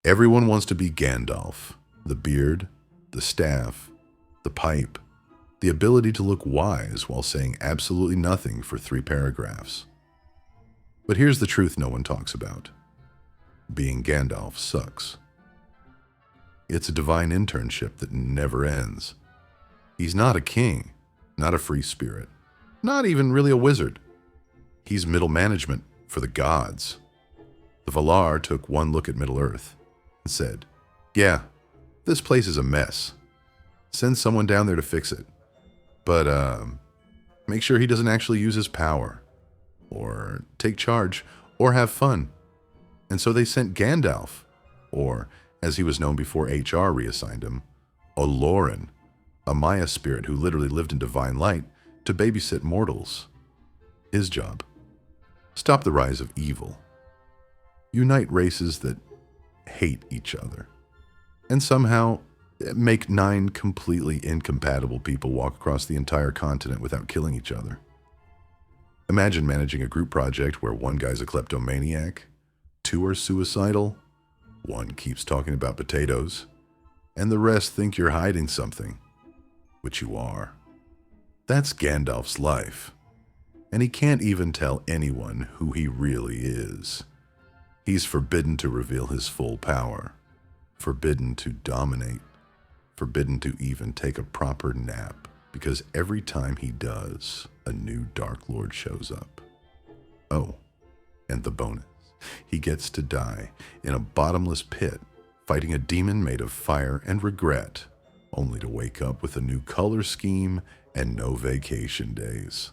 Everyone wants to be Gandalf. The beard, the staff, the pipe, the ability to look wise while saying absolutely nothing for 3 paragraphs. But here's the truth no one talks about. Being Gandalf sucks. It's a divine internship that never ends. He's not a king, not a free spirit, not even really a wizard. He's middle management for the gods. The Valar took one look at Middle-earth and said, "Yeah, this place is a mess. Send someone down there to fix it. But make sure he doesn't actually use his power, or take charge, or have fun." And so they sent Gandalf, or as he was known before HR reassigned him, Olorin, a Maya spirit who literally lived in divine light, to babysit mortals. His job: stop the rise of evil. Unite races that hate each other. And somehow make 9 completely incompatible people walk across the entire continent without killing each other. Imagine managing a group project where one guy's a kleptomaniac, 2 are suicidal, 1 keeps talking about potatoes, and the rest think you're hiding something, which you are. That's Gandalf's life. And he can't even tell anyone who he really is. He's forbidden to reveal his full power, forbidden to dominate, forbidden to even take a proper nap, because every time he does, a new Dark Lord shows up. Oh, and the bonus: he gets to die in a bottomless pit, fighting a demon made of fire and regret, only to wake up with a new color scheme and no vacation days.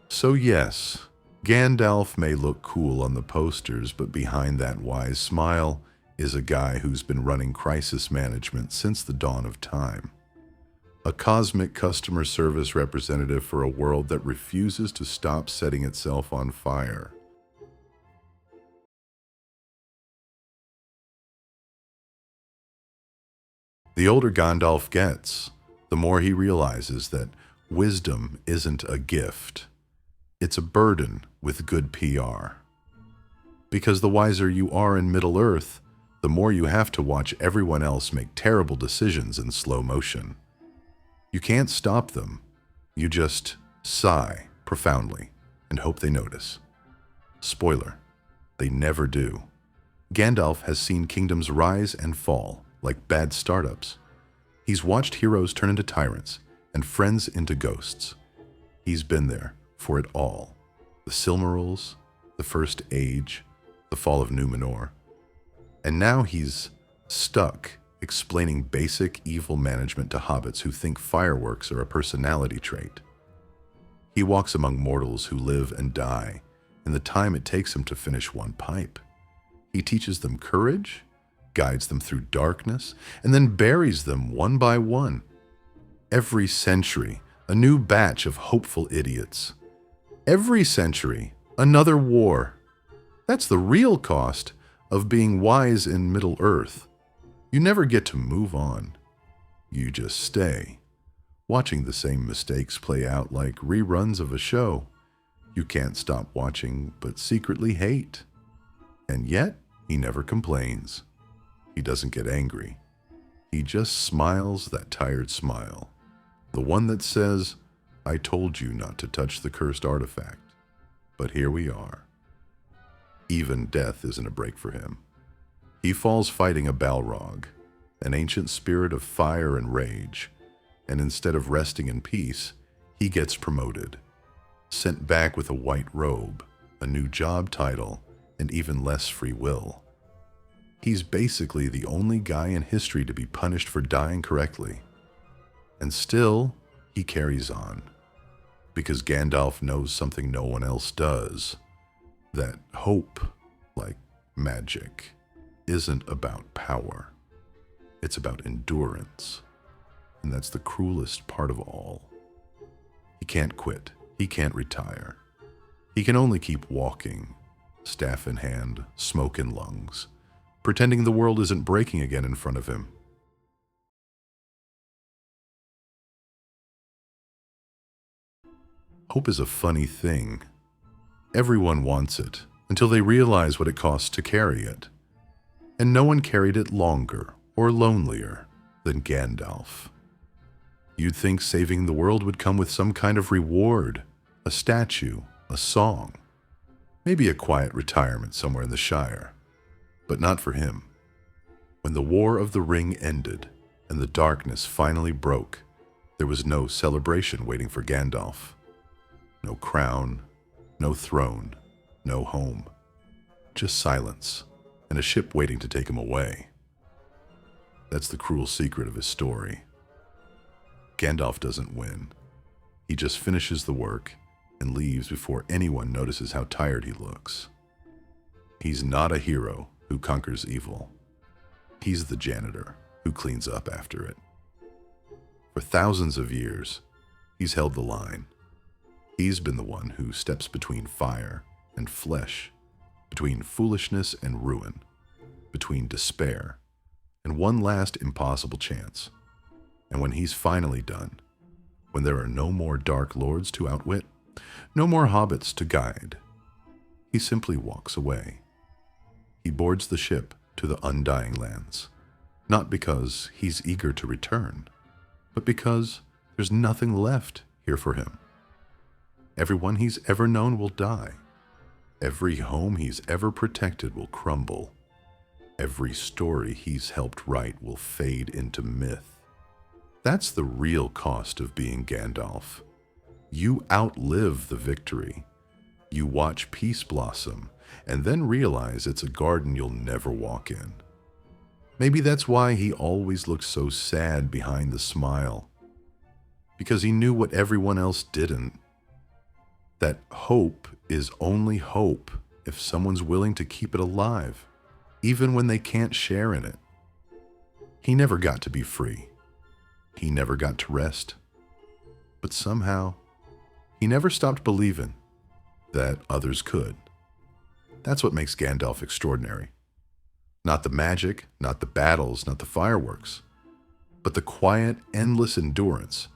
So yes, Gandalf may look cool on the posters, but behind that wise smile is a guy who's been running crisis management since the dawn of time. A cosmic customer service representative for a world that refuses to stop setting itself on fire. The older Gandalf gets, the more he realizes that wisdom isn't a gift. It's a burden with good PR. Because the wiser you are in Middle-earth, the more you have to watch everyone else make terrible decisions in slow motion. You can't stop them. You just sigh profoundly and hope they notice. Spoiler: they never do. Gandalf has seen kingdoms rise and fall like bad startups. He's watched heroes turn into tyrants and friends into ghosts. He's been there for it all: the Silmarils, the First Age, the fall of Numenor. And now he's stuck explaining basic evil management to hobbits who think fireworks are a personality trait. He walks among mortals who live and die in the time it takes him to finish one pipe. He teaches them courage, guides them through darkness, and then buries them one by one. Every century, a new batch of hopeful idiots. Every century, another war. That's the real cost of being wise in Middle-earth. You never get to move on. You just stay, watching the same mistakes play out like reruns of a show you can't stop watching but secretly hate. And yet, he never complains. He doesn't get angry. He just smiles that tired smile. The one that says, "I told you not to touch the cursed artifact, but here we are." Even death isn't a break for him. He falls fighting a Balrog, an ancient spirit of fire and rage, and instead of resting in peace, he gets promoted, sent back with a white robe, a new job title, and even less free will. He's basically the only guy in history to be punished for dying correctly. And still, he carries on, because Gandalf knows something no one else does: that hope, like magic, isn't about power. It's about endurance. And that's the cruelest part of all. He can't quit. He can't retire. He can only keep walking, staff in hand, smoke in lungs, pretending the world isn't breaking again in front of him. Hope is a funny thing. Everyone wants it, until they realize what it costs to carry it. and no one carried it longer or lonelier than Gandalf. You'd think saving the world would come with some kind of reward, a statue, a song, maybe a quiet retirement somewhere in the Shire, but not for him. When the War of the Ring ended and the darkness finally broke, there was no celebration waiting for Gandalf. No crown, no throne, no home. Just silence and a ship waiting to take him away. That's the cruel secret of his story. Gandalf doesn't win. He just finishes the work and leaves before anyone notices how tired he looks. He's not a hero who conquers evil. He's the janitor who cleans up after it. For thousands of years, he's held the line. He's been the one who steps between fire and flesh, between foolishness and ruin, between despair and one last impossible chance. And when he's finally done, when there are no more dark lords to outwit, no more hobbits to guide, he simply walks away. He boards the ship to the Undying Lands, not because he's eager to return, but because there's nothing left here for him. Everyone he's ever known will die. Every home he's ever protected will crumble. Every story he's helped write will fade into myth. That's the real cost of being Gandalf. You outlive the victory. You watch peace blossom and then realize it's a garden you'll never walk in. Maybe that's why he always looked so sad behind the smile. Because he knew what everyone else didn't. That hope is only hope if someone's willing to keep it alive, even when they can't share in it. He never got to be free. He never got to rest. But somehow, he never stopped believing that others could. That's what makes Gandalf extraordinary. Not the magic, not the battles, not the fireworks, but the quiet, endless endurance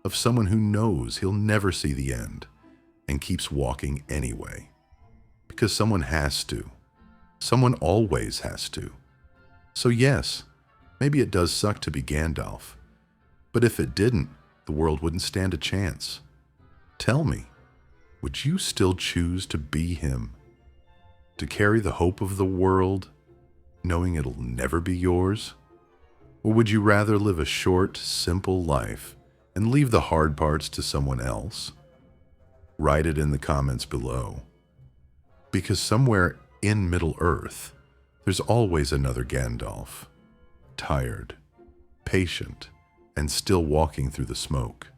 of someone who knows he'll never see the end and keeps walking anyway. Because someone has to. Someone always has to. So yes, maybe it does suck to be Gandalf. But if it didn't, the world wouldn't stand a chance. Tell me, would you still choose to be him? To carry the hope of the world, knowing it'll never be yours? Or would you rather live a short, simple life and leave the hard parts to someone else? Write it in the comments below. Because somewhere in Middle-earth, there's always another Gandalf. Tired, patient, and still walking through the smoke.